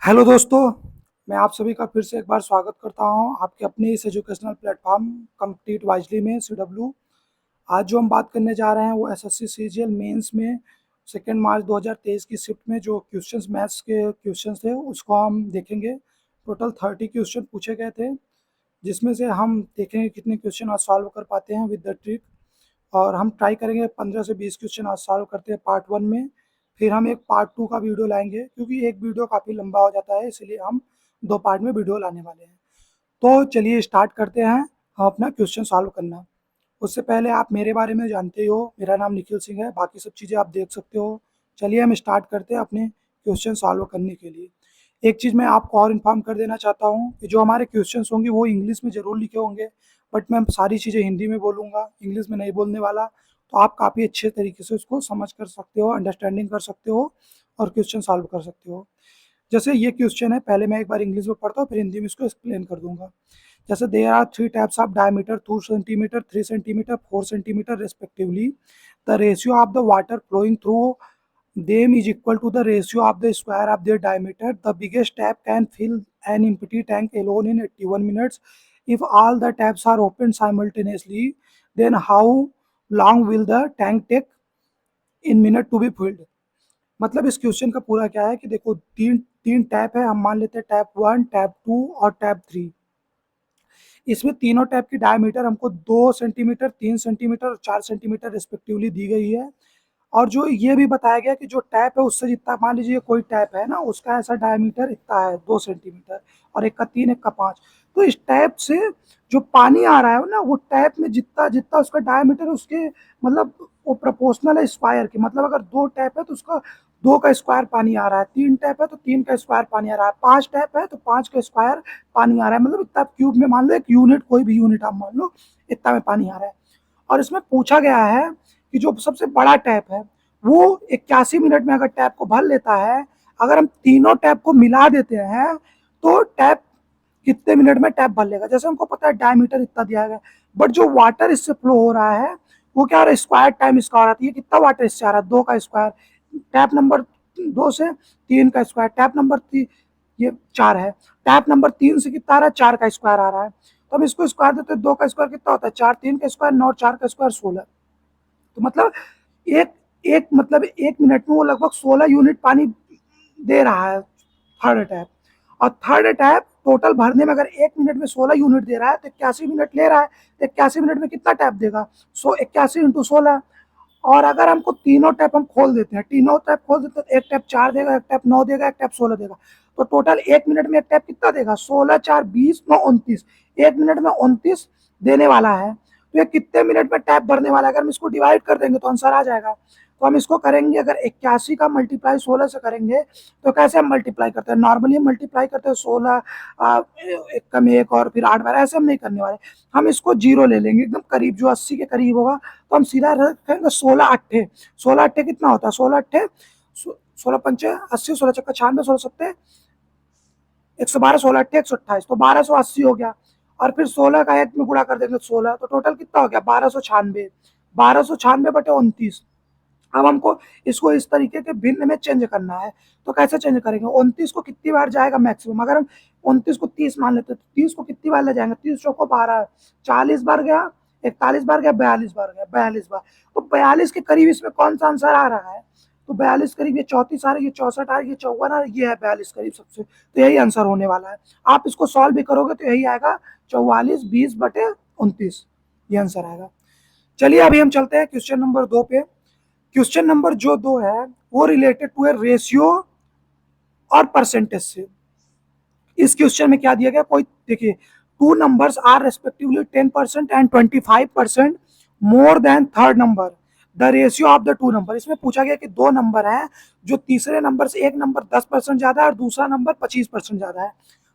Hello दोस्तों, मैं आप सभी का फिर से एक बार स्वागत करता हूं आपके अपने इस एजुकेशनल प्लेटफॉर्म कंप्लीट वाइजली में सीडब्ल्यू। आज जो हम बात करने जा रहे हैं वो एसएससी सीजीएल मेंस में 2 मार्च 2023 की शिफ्ट में जो क्वेश्चंस मैथ्स के क्वेश्चंस थे उसको हम देखेंगे। टोटल 30 क्वेश्चन पूछे गए थे, जिसमें से हम देखेंगे कितने क्वेश्चन आज सॉल्व कर पाते हैं विद द ट्रिक। और हम ट्राई करेंगे 15 से 20 क्वेश्चन आज सॉल्व करते हैं पार्ट 1 में। फिर हम एक पार्ट 2 का वीडियो लाएंगे, क्योंकि एक वीडियो काफ़ी लंबा हो जाता है, इसलिए हम 2 पार्ट में वीडियो लाने वाले हैं। तो चलिए स्टार्ट करते हैं हम अपना क्वेश्चन सॉल्व करना। उससे पहले आप मेरे बारे में जानते ही हो, मेरा नाम निखिल सिंह है, बाकी सब चीज़ें आप देख सकते हो। चलिए हम स्टार्ट करते हैं अपने क्वेश्चन सॉल्व करने के लिए। एक चीज़ मैं आपको और इन्फॉर्म कर देना चाहता हूँ कि जो हमारे क्वेश्चंस होंगे वो इंग्लिश में ज़रूर लिखे होंगे, बट मैं सारी चीज़ें हिंदी में बोलूँगा, इंग्लिश में नहीं बोलने वाला। तो आप काफ़ी अच्छे तरीके से उसको समझ कर सकते हो, अंडरस्टैंडिंग कर सकते हो और क्वेश्चन सॉल्व कर सकते हो। जैसे ये क्वेश्चन है, पहले मैं एक बार इंग्लिश में पढ़ता हूँ, फिर हिंदी में इसको एक्सप्लेन कर दूंगा। जैसे there are 3 types of diameter, 2 centimetre, 3 centimetre, 4 centimetre respectively. The ratio of the water flowing through them is equal to the ratio of the square of their diameter. The biggest tap can fill an empty tank alone in 81 minutes. If all the taps are opened simultaneously, then how long will the tank take in minute to be filled? मतलब इस question का पूरा क्या है कि देखो, तीन तीन टैप है, हम मान लेते हैं टैप 1, टैप 2 और टैप 3। इसमें तीनों टैप की डायमीटर हमको 2 सेंटीमीटर, 3 सेंटीमीटर और 4 सेंटीमीटर रिस्पेक्टिवली दी गई है। और जो ये भी बताया गया कि जो टैप है उससे जितना, मान लीजिए कोई टैप है ना, उसका ऐसा डायमीटर इतना है 2 सेंटीमीटर, और एक का 3, एक का 5। तो इस टैप से जो पानी आ रहा है ना, वो टैप में जितना जितना उसका डायमीटर, उसके मतलब वो प्रोपोर्शनल है स्क्वायर के। मतलब अगर 2 टैप है तो उसका 2 का स्क्वायर पानी आ रहा है, 3 टैप है तो 3 का स्क्वायर पानी आ रहा है, 5 टैप है तो 5 का स्क्वायर पानी आ रहा है। मतलब इतना क्यूब में मान लो, एक यूनिट, कोई भी यूनिट आप मान लो, इतना में पानी आ रहा है। और इसमें पूछा गया है कि जो सबसे बड़ा टैप है वो 81 मिनट में अगर टैप को भर लेता है, अगर हम तीनों टैप को मिला देते हैं तो टैप कितने मिनट में टैप भर लेगा। जैसे हमको पता है डायमीटर इतना दिया गया, बट जो वाटर इससे फ्लो हो रहा है वो क्या हो रहा है, स्क्वायर टाइम इसका हो रहा है। ये कितना वाटर इससे आ रहा है, 2 का स्क्वायर। टैप नंबर 2 से 3 का स्क्वायर, टैप नंबर 3 ये 4 है, टैप नंबर 3 से कितना आ रहा है, 4 का स्क्वायर आ रहा है। तो हम इसको स्क्वायर देते हैं, 2 का स्क्वायर कितना होता है 4, 3 का स्क्वायर 9, 4 का स्क्वायर 16। तो मतलब एक एक मतलब 1 मिनट में वो लगभग 16 यूनिट पानी दे रहा है थर्ड टैप। और थर्ड टैप टोटल भरने में अगर 1 मिनट में 16 यूनिट दे रहा है तो 81 मिनट ले रहा है, तो 81 मिनट में कितना टैप देगा, 81 इंटू 16। और अगर हमको तीनों टैप हम खोल देते हैं, तीनों टैप खोल देते हैं, एक टैप 4 देगा, एक टैप 9 देगा, एक टैप 16 देगा। तो टोटल 1 मिनट में एक टैप कितना देगा, 16, 4, 20, 9, 29। 1 मिनट में 29 देने वाला है। तो ये कितने मिनट में टैप भरने वाला है, अगर हम इसको डिवाइड कर देंगे तो आंसर आ जाएगा। तो हम इसको करेंगे, अगर 81 का मल्टीप्लाई 16 से करेंगे तो कैसे हम मल्टीप्लाई करते हैं, नॉर्मली हम मल्टीप्लाई करते हैं 16 एक कम एक और फिर 8 बार, ऐसे हम नहीं करने वाले। हम इसको जीरो ले लेंगे, एकदम करीब, जो 80 के करीब होगा तो हम सीधा रखेंगे 16 अट्ठे। 16 अट्ठे कितना होता है, 16 अट्ठे 16 पंचे 80, 16 छक्का 96, 16 सत्ते 112, 16 अट्ठे 128, तो 1280 हो गया। और फिर 16 का 1 में गुणा कर देंगे 16, तो टोटल कितना हो गया 1296, 1296 बटे 29। अब हमको इसको इस तरीके के भिन्न में चेंज करना है। तो कैसे चेंज करेंगे, 29 को कितनी बार जाएगा मैक्सिमम, अगर हम 29 को 30 मान लेते तो 30 को कितनी बार ले जाएंगे, 30 चौको 12, 40 बार गया, 41 बार गया, 42 बार गया, 42 बार। तो 42 के करीब इसमें कौन सा आंसर आ रहा है, तो 42 करीब, ये 34 आ रही है, ये 64 आ रही है, 54 आ रही है, ये है 42 करीब सबसे। तो यही आंसर होने वाला है। आप इसको सॉल्व भी करोगे तो यही आएगा 44 20 बटे 29, ये आंसर आएगा। चलिए अभी हम चलते हैं क्वेश्चन नंबर 2 पे। क्वेश्चन नंबर जो 2 है वो रिलेटेड टू ए रेशियो और परसेंटेज से। इस क्वेश्चन में क्या दिया गया, कोई देखिए, two numbers are respectively 10% and 25% more than third number, the ratio of the two number. इसमें पूछा गया कि दो नंबर हैं, जो तीसरे नंबर से एक नंबर 10% ज्यादा है और दूसरा नंबर 25% ज्यादा है।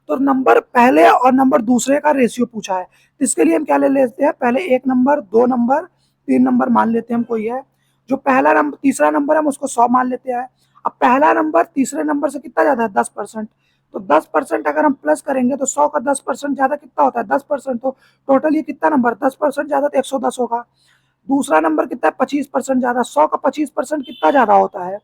तो नंबर पहले और नंबर दूसरे का रेशियो पूछा है, तो इसके लिए हम क्या ले लेते हैं, पहले एक नंबर, दो नंबर, तीन नंबर मान लेते हैं हम कोई है। जो पहला नंबर, तीसरा नंबर हम उसको 100 मान लेते हैं। अब पहला नंबर तीसरे नंबर से कितना ज्यादा है, 10%। तो 10% अगर हम प्लस करेंगे तो 100 का 10% ज्यादा कितना होता है, 10%। तो टोटल ये कितना नंबर, 10% ज्यादा तो 110 होगा। दूसरा नंबर कितना है, 25% ज्यादा, 100 का 25% कितना ज्यादा होता है,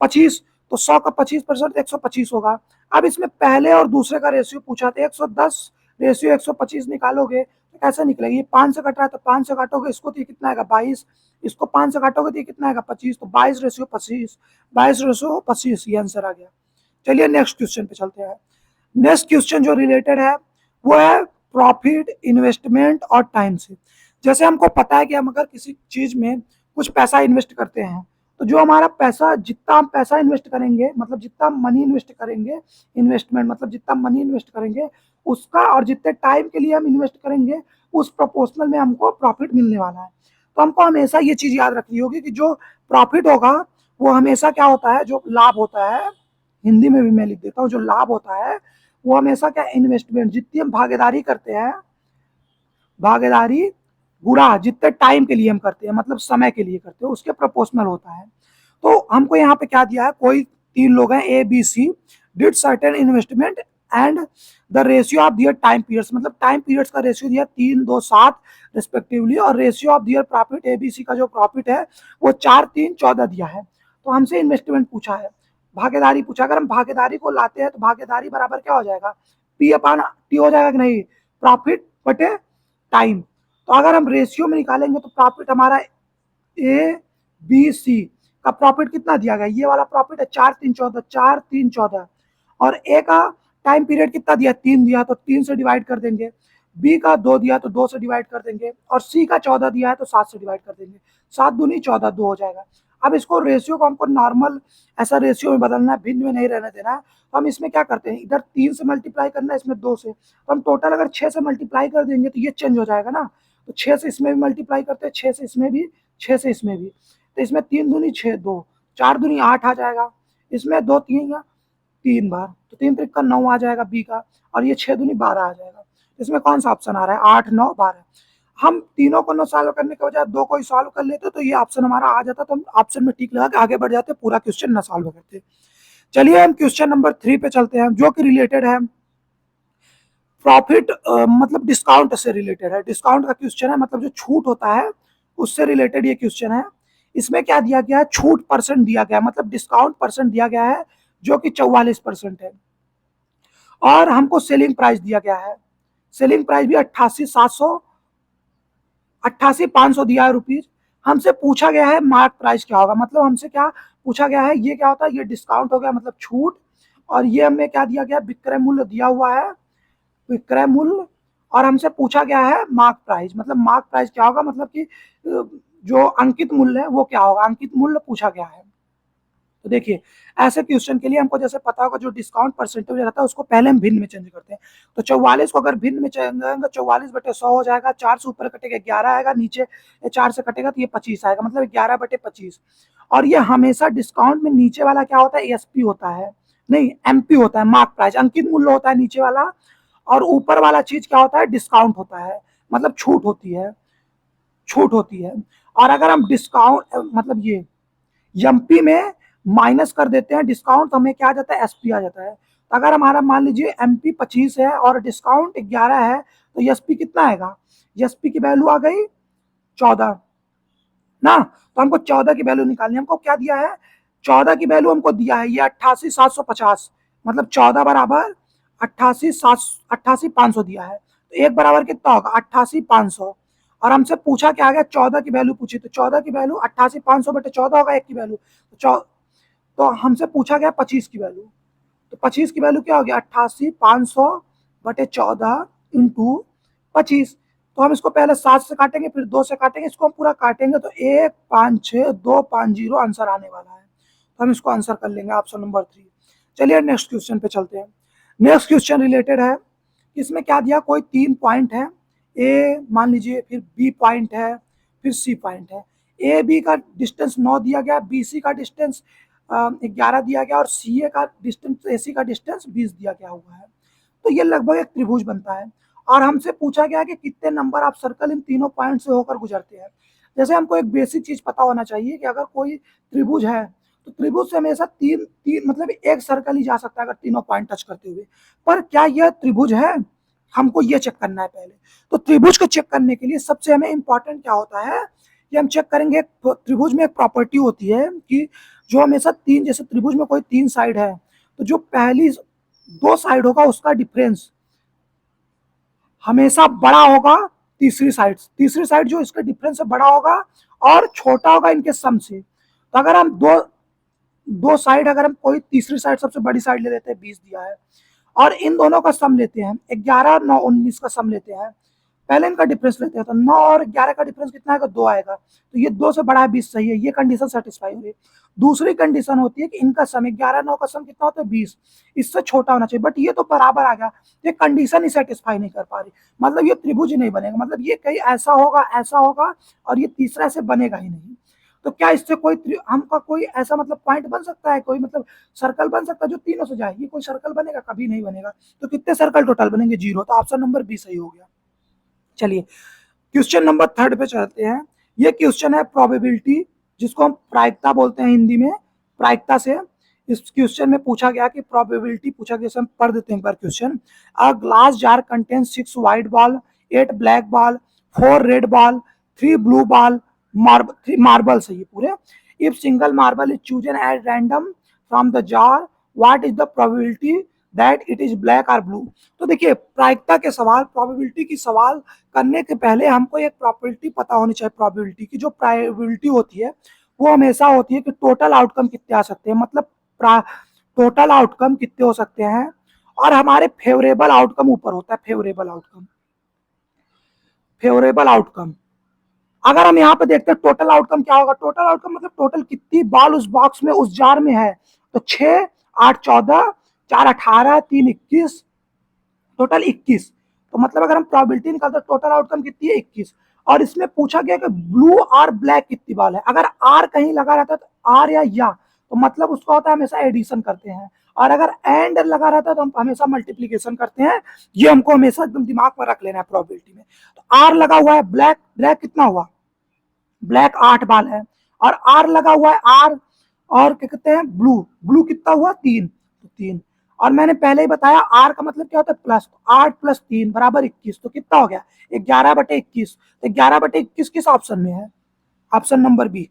25। तो 100 का 25% 125 होगा। अब इसमें पहले और दूसरे का रेशियो पूछा था, 110 रेशियो 125 निकालोगे तो कैसे निकलेगी, ये 5 से कट रहा है तो 5 से काटोगे इसको तो ये कितना आएगा 22, इसको 5 से काटोगे तो ये कितना आएगा 25, तो 22 रेशियो 25, 22 रेशियो 25, ये आंसर आ गया। चलिए नेक्स्ट क्वेश्चन पे चलते हैं। नेक्स्ट क्वेश्चन जो रिलेटेड है वो है प्रॉफिट, इन्वेस्टमेंट और टाइम से। जैसे हमको पता है कि हम अगर किसी चीज में कुछ पैसा इन्वेस्ट करते हैं तो जो हमारा पैसा, जितना हम पैसा इन्वेस्ट करेंगे, मतलब जितना मनी इन्वेस्ट करेंगे, इन्वेस्टमेंट मतलब जितना मनी इन्वेस्ट करेंगे उसका, और जितने टाइम के लिए हम इन्वेस्ट करेंगे उस प्रोपोर्शनल में हमको प्रॉफिट मिलने वाला है। तो हमको हमेशा ये चीज याद रखनी होगी कि जो प्रॉफिट होगा वो हमेशा क्या होता है, जो लाभ होता है, हिंदी में भी मैं लिख देता हूँ, जो लाभ होता है वो हमेशा क्या, इन्वेस्टमेंट, जितनी हम भागीदारी करते हैं, भागीदारी गुणा जितने टाइम के लिए हम करते हैं, मतलब समय के लिए करते हैं, उसके प्रोपोर्शनल होता है। तो हमको यहाँ पे क्या दिया है, कोई 3 लोग हैं A B C, did certain investment and the ratio of their time periods, मतलब टाइम पीरियड्स का रेशियो दिया 3, 2, 7 रिस्पेक्टिवली, और ratio of their profit, A B C का जो प्रॉफिट है वो 4, 3, 14 दिया है। तो हमसे इन्वेस्टमेंट पूछा है, भागीदारी पूछा, अगर हम भागीदारी को लाते हैं तो भागीदारी बराबर क्या हो जाएगा, पी अपान टी हो जाएगा कि नहीं, प्रॉफिट बटे टाइम। तो अगर हम रेशियो में निकालेंगे तो प्रॉफिट हमारा ए बी सी का प्रॉफिट कितना दिया गया, ये वाला प्रॉफिट है 4, 3, 14, 4, 3, 14, और ए का टाइम पीरियड कितना दिया, 3 दिया तो 3 से डिवाइड कर देंगे, बी का 2 दिया तो 2 से डिवाइड कर देंगे, और सी का 14 दिया है तो 7 से डिवाइड कर देंगे, 7 दूनी 14, 2 हो जाएगा। अब इसको रेशियो को हमको नॉर्मल ऐसा रेशियो में बदलना है, भिन्न में नहीं रहने देना है। तो हम इसमें क्या करते हैं, इधर 3 से मल्टीप्लाई करना है, इसमें 2 से, तो हम टोटल अगर 6 से मल्टीप्लाई कर देंगे तो ये चेंज हो जाएगा ना, तो 6 से इसमें भी मल्टीप्लाई करते हैं, 6 से इसमें भी, 6 से इसमें भी, तो इसमें 3 दूनी 6, 2, 4 दूनी 8 आ जाएगा, इसमें 2 3 या 3 बार, तो 3 त्रिक का 9 आ जाएगा बी का, और ये 6 दूनी 12 आ जाएगा। इसमें कौन सा ऑप्शन आ रहा है, 8, 9, 12। हम तीनों को 9 सॉल्व करने के बजाय 2 को ही सॉल्व कर लेते तो ये ऑप्शन हमारा आ जाता, तो हम ऑप्शन में टिक लगा के आगे बढ़ जाते, पूरा क्वेश्चन ना सॉल्व करते। चलिए हम क्वेश्चन नंबर 3 पे चलते हैं, जो कि रिलेटेड है प्रॉफिट, मतलब डिस्काउंट से रिलेटेड है, डिस्काउंट का क्वेश्चन है, मतलब जो छूट होता है उससे रिलेटेड ये क्वेश्चन है। इसमें क्या दिया गया है, छूट परसेंट दिया गया है, मतलब डिस्काउंट परसेंट दिया गया है जो कि 44% है, और हमको सेलिंग प्राइस दिया गया है, सेलिंग प्राइस भी 88,500 दिया है रुपीज। हमसे पूछा गया है मार्क प्राइस क्या होगा, मतलब हमसे क्या पूछा गया है, ये क्या होता है, ये डिस्काउंट हो गया मतलब छूट, और ये हमें क्या दिया गया, विक्रय मूल्य दिया हुआ है, विक्रय मूल्य, और हमसे पूछा गया है मार्क प्राइस, मतलब मार्क प्राइस क्या होगा, मतलब कि जो अंकित मूल्य है वो क्या होगा, अंकित मूल्य पूछा गया है। तो देखिए ऐसे क्वेश्चन के लिए हमको जैसे पता होगा जो डिस्काउंट परसेंटेज रहता है उसको पहले हम भिन्न में चेंज करते हैं। तो 44 को अगर भिन्न में चेंज करेंगे 44/100 हो जाएगा, 4 से ऊपर कटेगा 11 आएगा, नीचे 4 से कटेगा तो ये 25 आएगा, मतलब 11/25। और ये हमेशा डिस्काउंट में नीचे वाला क्या होता है, एसपी होता है, नहीं एमपी होता है, मार्क प्राइस अंकित मूल्य होता है नीचे वाला, और ऊपर वाला चीज क्या होता है, डिस्काउंट होता है, मतलब छूट होती है, छूट होती है। और अगर हम डिस्काउंट मतलब ये एमपी में माइनस कर देते हैं डिस्काउंट, तो हमें क्या आ जाता है, एसपी आ जाता है। तो अगर हमारा मान लीजिए एमपी 25 है और डिस्काउंट 11 है तो एसपी कितना आएगा, एसपी की वैल्यू आ गई 14 ना, तो हमको 14 की वैल्यू निकालनी, हमको क्या दिया है, 14 की वैल्यू हमको दिया है ये 88,750, मतलब 14 बराबर 88,500 दिया है, तो एक बराबर कितना होगा 88,500, और हमसे पूछा क्या आ गया, 14 की वैल्यू पूछी, तो 14 की वैल्यू 88,500/14 होगा, एक की वैल्यू, तो हमसे पूछा गया 25 की वैल्यू, तो 25 की वैल्यू क्या हो गया, 88,500/14 इंटू 25। तो हम इसको पहले 7 से काटेंगे फिर 2 से काटेंगे, इसको हम पूरा काटेंगे तो 156,250 आंसर आने वाला है, तो हम इसको आंसर कर लेंगे ऑप्शन नंबर 3। चलिए नेक्स्ट क्वेश्चन पे चलते हैं। नेक्स्ट क्वेश्चन रिलेटेड है, इसमें क्या दिया, कोई 3 पॉइंट है, ए मान लीजिए, फिर बी पॉइंट है, फिर सी पॉइंट है, ए बी का डिस्टेंस 9 दिया गया, बी सी का डिस्टेंस 11 दिया गया, और सी ए का डिस्टेंस, ए सी का डिस्टेंस 20 दिया गया हुआ है। तो ये लगभग एक त्रिभुज बनता है, और हमसे पूछा गया कि कितने नंबर आप सर्कल इन तीनों पॉइंट से होकर गुजरते हैं। जैसे हमको एक बेसिक चीज पता होना चाहिए कि अगर कोई त्रिभुज है तो त्रिभुज से हमेशा तीन तीन मतलब एक सर्कल ही जा सकता है अगर तीनों पॉइंट टच करते हुए, पर क्या यह त्रिभुज है, हमको ये चेक करना है पहले। तो त्रिभुज को चेक करने के लिए सबसे हमें इंपॉर्टेंट क्या होता है कि हम चेक करेंगे, त्रिभुज में एक प्रॉपर्टी होती है कि जो हमेशा तीन, जैसे त्रिभुज में कोई तीन साइड है तो जो पहली दो साइड होगा उसका डिफरेंस हमेशा बड़ा होगा तीसरी साइड जो इसका डिफरेंस है बड़ा होगा और छोटा होगा इनके सम से। तो अगर हम दो दो साइड, अगर हम कोई तीसरी साइड सबसे बड़ी साइड ले लेते हैं, 20 दिया है, और इन दोनों का सम लेते हैं, 11 9 19 का सम लेते हैं, पहले इनका डिफरेंस लेते हैं, तो 9 और 11 का डिफरेंस कितना आएगा, 2 आएगा, तो ये 2 से बड़ा है 20, सही है, ये कंडीशन सेटिस्फाई हो रही है। दूसरी कंडीशन होती है कि इनका सम 11 9 का सम कितना होता है 20, इससे छोटा होना चाहिए, बट ये तो बराबर आ गया, ये कंडीशन ही सेटिस्फाई नहीं कर पा रही, मतलब ये त्रिभुज ही नहीं बनेगा, मतलब ये कहीं ऐसा होगा और ये तीसरा ऐसे बनेगा ही नहीं। तो क्या इससे कोई हमका कोई ऐसा मतलब पॉइंट बन सकता है, कोई मतलब सर्कल बन सकता है जो तीनों से जाए, ये कोई सर्कल बनेगा, कभी नहीं बनेगा। तो कितने सर्कल टोटल बनेंगे, 0, तो ऑप्शन नंबर बी सही हो गया। चलिए क्वेश्चन नंबर 3 पे चलते हैं। ये क्वेश्चन है प्रोबेबिलिटी, जिसको हम प्रायिकता बोलते हैं हिंदी में, प्रायिकता से इस क्वेश्चन में पूछा गया कि प्रोबेबिलिटी पूछा गया, हम पढ़ देते हैं एक बार question. A glass jar contains 6 white ball, 8 black ball, 4 red ball, 3 blue ball, marbles है ये पूरे। If single marble is chosen at random from the jar, what is the probability that it is black और blue. तो देखिए प्रायिकता के सवाल, probability की सवाल करने के पहले हमको एक प्रॉपर्टी पता होनी चाहिए। प्रोबेबिलिटी की जो प्रोबेबिलिटी होती है वो हमेशा होती है कि टोटल आउटकम कितने आ सकते हैं, मतलब टोटल आउटकम कितने हो सकते हैं, और हमारे फेवरेबल आउटकम ऊपर होता है, फेवरेबल आउटकम। अगर हम यहाँ पे देखते हैं टोटल आउटकम क्या होगा, टोटल आउटकम मतलब टोटल कितनी बॉल उस बॉक्स में उस जार में है, तो 6 8 14 4 18 3 21, टोटल 21। तो मतलब अगर हम प्रोबेबिलिटी निकालते हैं टोटल आउटकम कितनी है 21, और इसमें पूछा गया कि ब्लू और ब्लैक कितनी बॉल है। अगर आर कहीं लगा रहता है तो आर या तो मतलब उसका होता है हमेशा एडिशन करते हैं, और अगर एंड लगा रहता है तो हम हमेशा मल्टीप्लीकेशन करते हैं। ये हमको हमेशा एकदम दिमाग में रख लेना है प्रोबेबिलिटी में। तो आर लगा हुआ है, ब्लैक ब्लैक कितना हुआ, ब्लैक 8 बाल है, और आर लगा हुआ है आर, और क्या कहते हैं ब्लू, ब्लू कितना हुआ 3, तो 3, और मैंने पहले ही बताया आर का मतलब क्या होता है प्लस, 8 + 3 = 21, तो कितना हो गया 11/21। तो 11/21 किस ऑप्शन में है, ऑप्शन नंबर बी।